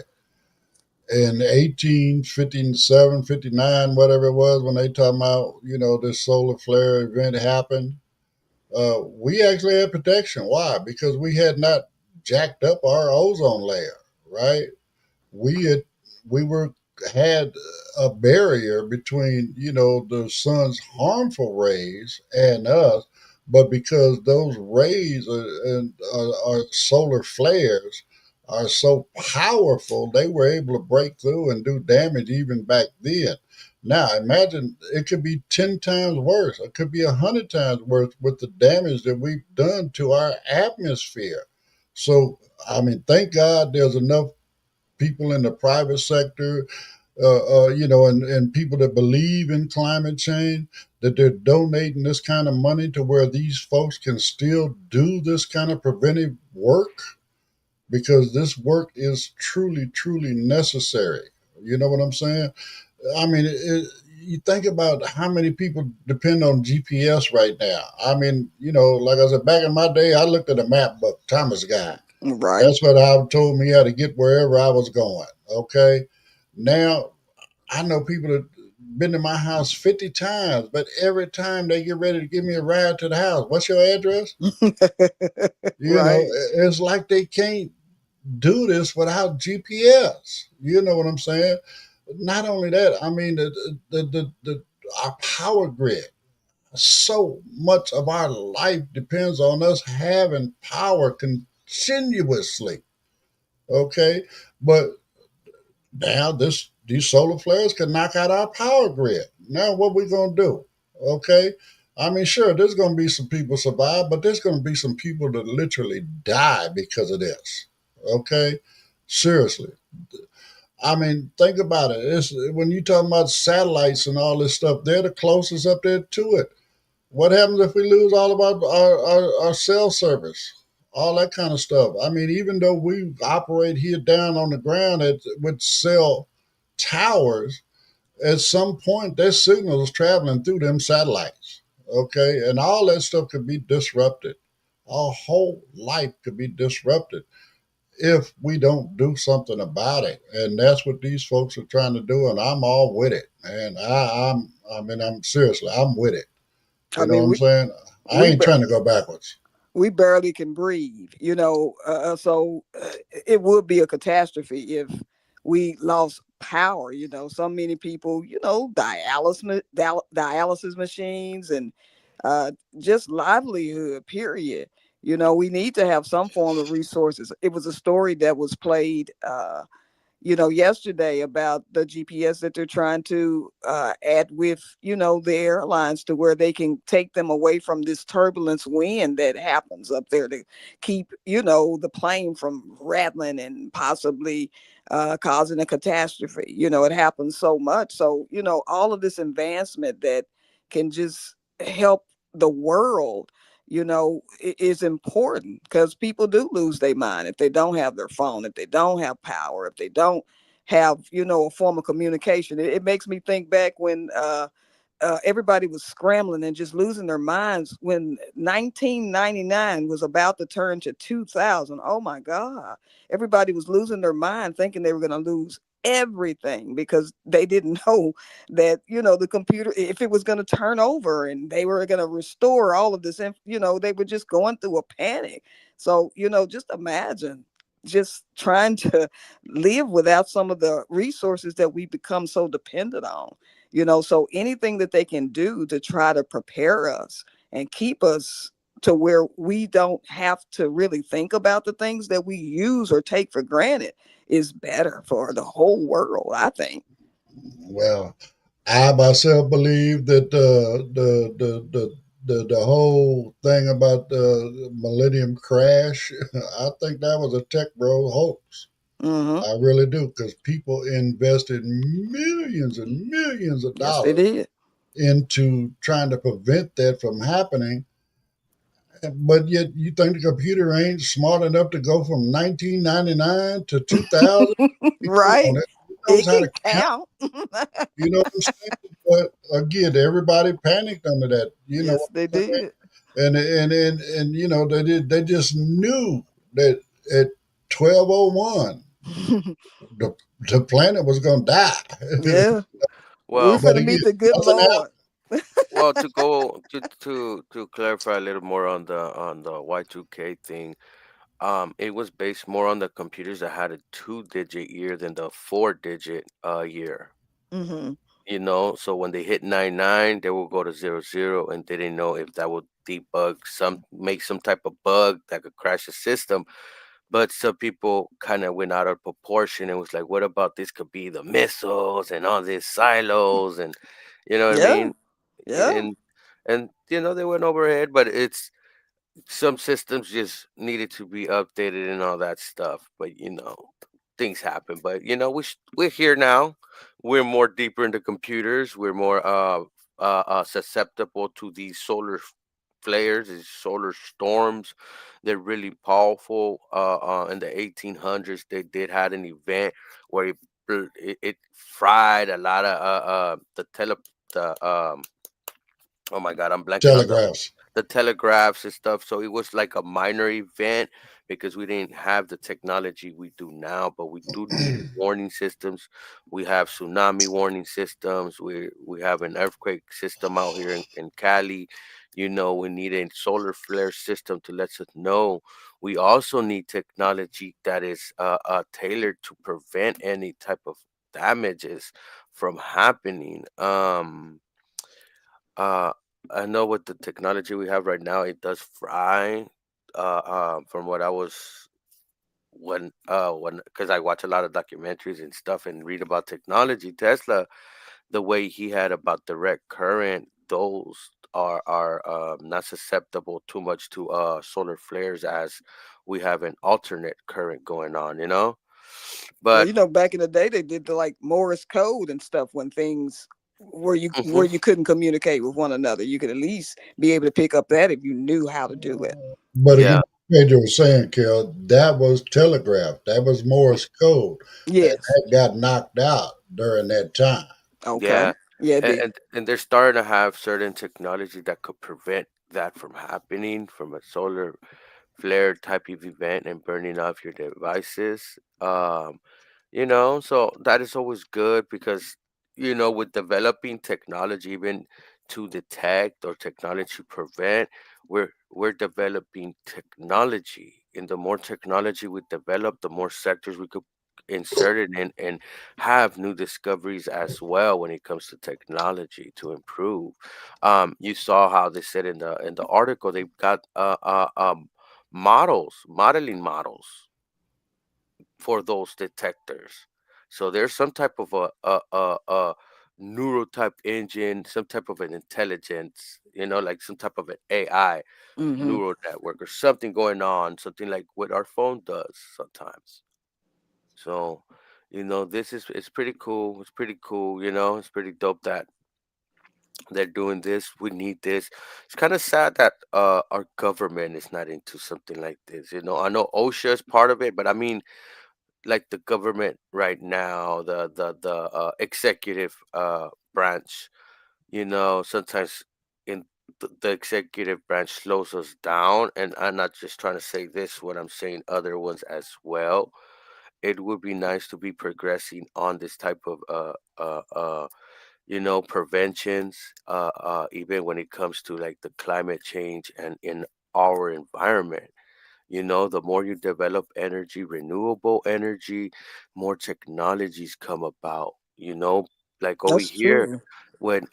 In 1857, 59, whatever it was, when they talking about, this solar flare event happened, we actually had protection. Why? Because we had not jacked up our ozone layer, right? We had a barrier between the sun's harmful rays and us, but because those rays are solar flares are so powerful, they were able to break through and do damage even back then. Now imagine it could be 10 times worse. It could be 100 times worse with the damage that we've done to our atmosphere. So thank God there's enough people in the private sector, and people that believe in climate change, that they're donating this kind of money to where these folks can still do this kind of preventive work. because this work is truly, truly necessary. You know what I'm saying? I mean, you think about how many people depend on GPS right now. I mean, like I said, back in my day, I looked at a map book, Thomas Guide. Right. That's what I told me how to get wherever I was going. Okay. Now, I know people that been to my house 50 times, but every time they get ready to give me a ride to the house, what's your address? Right. It's like they can't do this without GPS. You know what I'm saying? Not only that, I mean, our power grid. So much of our life depends on us having power continuously. Okay, but now these solar flares can knock out our power grid. Now what we gonna do? Okay, I mean, sure, there's gonna be some people survive, but there's gonna be some people that literally die because of this. Okay, seriously. I mean, think about it. When you talk about satellites and all this stuff, they're the closest up there to it. What happens if we lose all of our cell service? All that kind of stuff. I mean, even though we operate here down on the ground with cell towers, at some point their signal is traveling through them satellites. Okay, and all that stuff could be disrupted. Our whole life could be disrupted if we don't do something about it. And that's what these folks are trying to do. And I'm all with it, man. I'm seriously, I'm with it. I You know what mean, I'm saying? I we ain't trying to go backwards. we barely can breathe, so it would be a catastrophe if we lost power. So many people, dialysis machines and uh, just livelihood, period. We need to have some form of resources. It was a story that was played yesterday about the GPS that they're trying to add with, the airlines to where they can take them away from this turbulence wind that happens up there to keep, the plane from rattling and possibly causing a catastrophe. It happens so much. So, all of this advancement that can just help the world is important because people do lose their mind if they don't have their phone, if they don't have power, if they don't have, a form of communication. It makes me think back when everybody was scrambling and just losing their minds when 1999 was about to turn to 2000. Oh my God. Everybody was losing their mind thinking they were going to lose everything because they didn't know that, the computer, if it was going to turn over and they were going to restore all of this, they were just going through a panic. So, just imagine just trying to live without some of the resources that we become so dependent on. So anything that they can do to try to prepare us and keep us to where we don't have to really think about the things that we use or take for granted is better for the whole world, I think. Well, I myself believe that the whole thing about the millennium crash, I think that was a tech bro hoax. Mm-hmm. I really do, because people invested millions and millions of Yes, they dollars did. into trying to prevent that from happening. But yet, you think the computer ain't smart enough to go from 1999 to 2000? Come Right. on, it knows It how can to count. count. You know what I'm saying? But again, everybody panicked under that. You know Yes, what they I'm saying? did. And they just knew that at 12:01 the planet was gonna die. Yeah. We're Well, But finna again, meet the good nothing Lord. to go to clarify a little more on the Y2K thing. It was based more on the computers that had a two-digit year than the four-digit year. Mm-hmm. So when they hit 99, they will go to 00, and they didn't know if that would make some type of bug that could crash the system. But some people kind of went out of proportion and was like, "What about this? Could be the missiles and all these silos, and you know what I Yeah. mean?" Yeah. And they went overhead, but it's some systems just needed to be updated and all that stuff. But things happen. But we're here now. We're more deeper into computers. We're more susceptible to these solar flares, these solar storms. They're really powerful. In the 1800s, they did had an event where it fried a lot of the oh my God, I'm blanking on Telegraphs. the telegraphs and stuff. So it was like a minor event because we didn't have the technology we do now, but we do need warning systems. We have tsunami warning systems. We have an earthquake system out here in Cali. We need a solar flare system to let us know. We also need technology that is tailored to prevent any type of damages from happening. Uh, I know with the technology we have right now, it does fry. From what I was when because I watch a lot of documentaries and stuff and read about technology. Tesla, the way he had about direct current, those are not susceptible too much to solar flares as we have an alternate current going on. Well, But back in the day, they did the like Morse code and stuff when things where mhm, you couldn't communicate with one another. You could at least be able to pick up that if you knew how to do it. But yeah, again, Pedro was saying, Kel, that was telegraph. That was Morse code. And Yes. that got knocked out during that time. Okay. yeah, Yeah, it and, did. and they're starting to have certain technology that could prevent that from happening from a solar flare type of event and burning off your devices. So that is always good because with developing technology even to detect or technology to prevent, we're developing technology, and the more technology we develop, the more sectors we could insert it in and have new discoveries as well when it comes to technology to improve. You saw how they said in the article they've got modeling models for those detectors. So there's some type of a neurotype engine, some type of an intelligence, like some type of an AI Mm-hmm. neural network or something going on, something like what our phone does sometimes. So, this is it's pretty cool. It's pretty cool, it's pretty dope that they're doing this. We need this. It's kind of sad that our government is not into something like this. I know OSHA is part of it, but I mean like the government right now, the executive branch, sometimes in the executive branch slows us down, and I'm not just trying to say this when I'm saying other ones as well. It would be nice to be progressing on this type of preventions, even when it comes to like the climate change and in our environment. The more you develop energy, renewable energy, more technologies come about. Like over That's here, true. when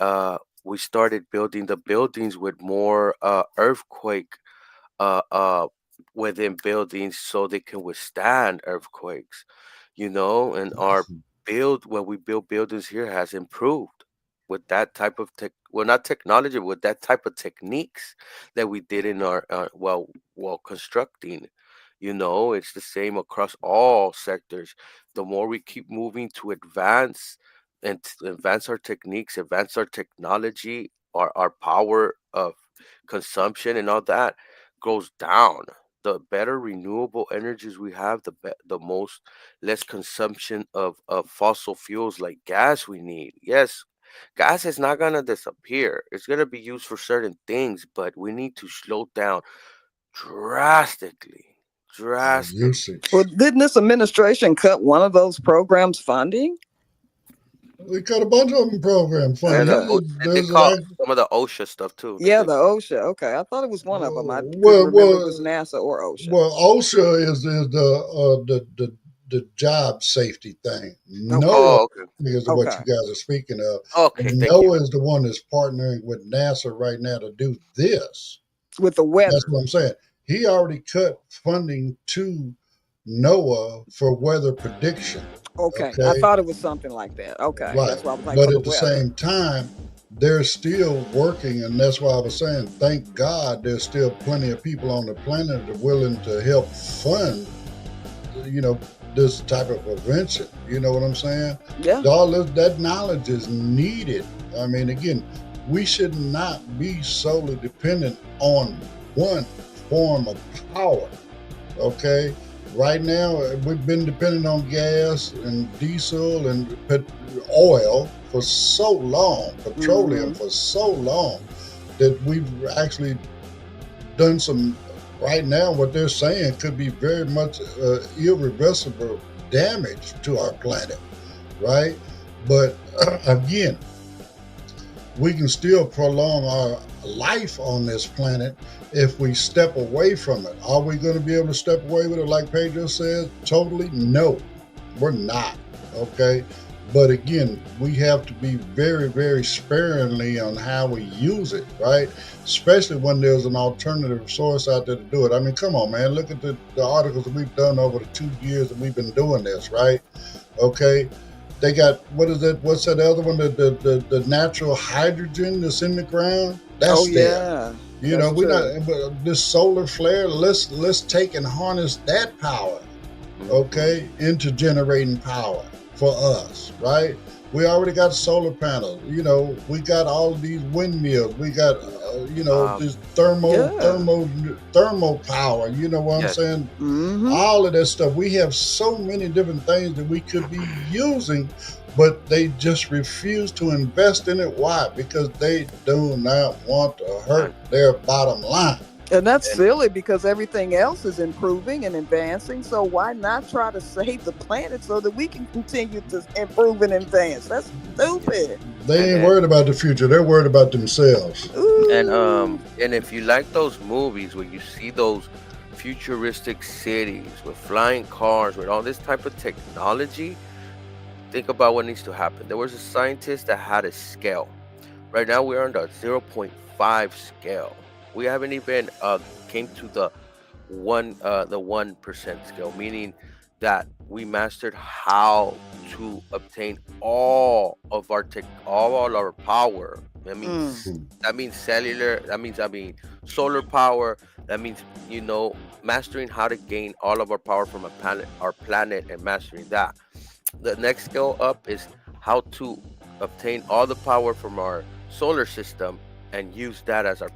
we started building the buildings with more earthquake uh uh within buildings so they can withstand earthquakes, and our build when we build buildings here has improved with that type of not technology, with that type of techniques that we did in our while constructing. It's the same across all sectors. The more we keep moving to advance and advance our techniques, advance our technology, our power of consumption and all that goes down. The better renewable energies we have, the most less consumption of fossil fuels like gas we need. Yes, gas is not gonna disappear. It's gonna be used for certain things, but we need to slow down drastically. Well, Usage. didn't this administration cut one of those programs funding? We cut a bunch of them program And Okay. funding. they There's call some of the OSHA stuff too. They Yeah, did. the OSHA. Okay. I thought it was one of them. I couldn't well, remember if it was well, NASA or OSHA. well. OSHA is the job safety thing. Okay. NOAA Oh, okay. is what Okay. you guys are speaking of, Okay, and thank you. NOAA is the one that's partnering with NASA right now to do this. With the That's weather. what I'm saying. He already cut funding to NOAA for weather prediction. Okay. I Okay, thought it was something like that. Okay. right. That's why I was like, But for the at the weather. same time, they're still working, and that's why I was saying, thank God, there's still plenty of people on the planet that are willing to help fund, you know, this type of prevention. You know what I'm saying? Yeah. All that knowledge is needed. I mean, again, we should not be solely dependent on one form of power. Okay, right now we've been dependent on gas and diesel and oil for so long, petroleum for so long, that we've actually done some. Right now, what they're saying could be very much irreversible damage to our planet, right? But again, we can still prolong our life on this planet if we step away from it. Are we going to be able to step away with it, like Pedro says? Totally no, we're not. Okay, but again, we have to be very, very sparingly on how we use it, right? Especially when there's an alternative source out there to do it. I mean, come on, man, look at the articles that we've done over the 2 years that we've been doing this, right? Okay, they got, what's that other one, the natural hydrogen that's in the ground? That's there. You know, we're not, this solar flare, let's take and harness that power, okay, into generating power for us, right? We already got solar panels. You know, we got all of these windmills. We got, this thermal power. You know what I'm saying? All of that stuff. We have so many different things that we could be using, but they just refuse to invest in it. Why? Because they do not want to hurt their bottom line. And that's silly, because everything else is improving and advancing. So why not try to save the planet so that we can continue to improve and advance? That's stupid. They ain't worried about the future. They're worried about themselves. Ooh. And if you like those movies where you see those futuristic cities with flying cars, with all this type of technology, think about what needs to happen. There was a scientist that had a scale. Right now we're on the 0.5 scale. We haven't even came to the 1% scale, meaning that we mastered how to obtain all of our all our power. That means cellular. That means solar power. That means mastering how to gain all of our power from our planet, and mastering that. The next scale up is how to obtain all the power from our solar system and use that as our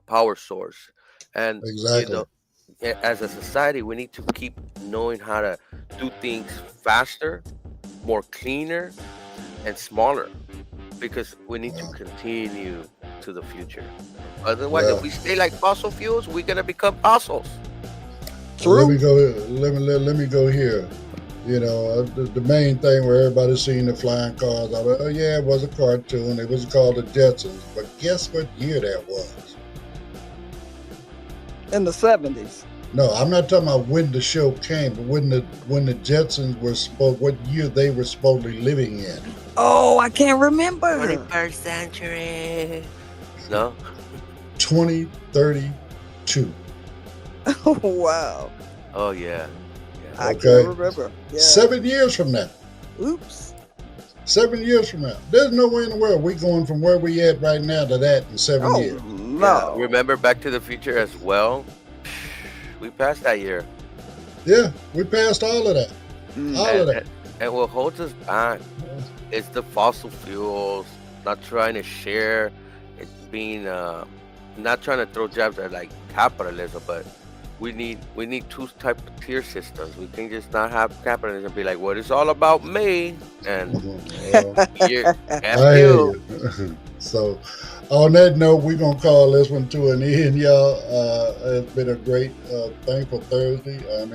power source. And exactly, as a society, we need to keep knowing how to do things faster, more cleaner, and smaller, because we need to continue to the future. Otherwise, if we stay like fossil fuels, we're gonna become fossils. True. Let me go here. You know, the main thing where everybody's seeing the flying cars, it was a cartoon. It was called the Jetsons. But guess what year that was? In the 70s. No, I'm not talking about when the show came, but when the Jetsons were what year they were supposedly living in. Oh, I can't remember. 21st century. No? 2032. Oh, wow. Oh, yeah. I can't remember. Yeah. 7 years from now. Oops. 7 years from now. There's no way in the world we're going from where we at right now to that in 7 years. No. Yeah. Remember Back to the Future as well? We passed that year. Yeah, we passed all of that. All of that. And what holds us back is the fossil fuels, not trying to share, it being not trying to throw jabs at like capitalism, but we need two type of tier systems. We can just not have capitalism and be like, well, it's all about me, and you. So on that note, we're gonna call this one to an end, y'all. It's been a great thankful Thursday. I'm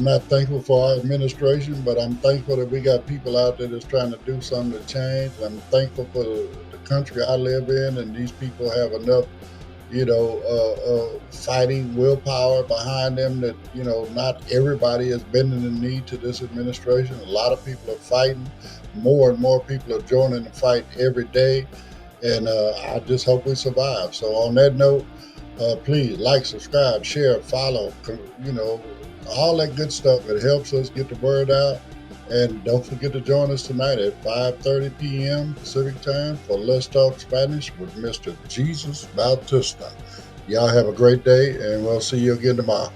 not thankful for our administration, but I'm thankful that we got people out there that's trying to do something to change. I'm thankful for the country I live in, and these people have enough fighting willpower behind them that, not everybody is bending the knee to this administration. A lot of people are fighting. More and more people are joining the fight every day. And I just hope we survive. So on that note, please like, subscribe, share, follow, all that good stuff. It helps us get the word out. And don't forget to join us tonight at 5:30 p.m. Pacific time for Let's Talk Spanish with Mr. Jesus Bautista. Y'all have a great day, and we'll see you again tomorrow.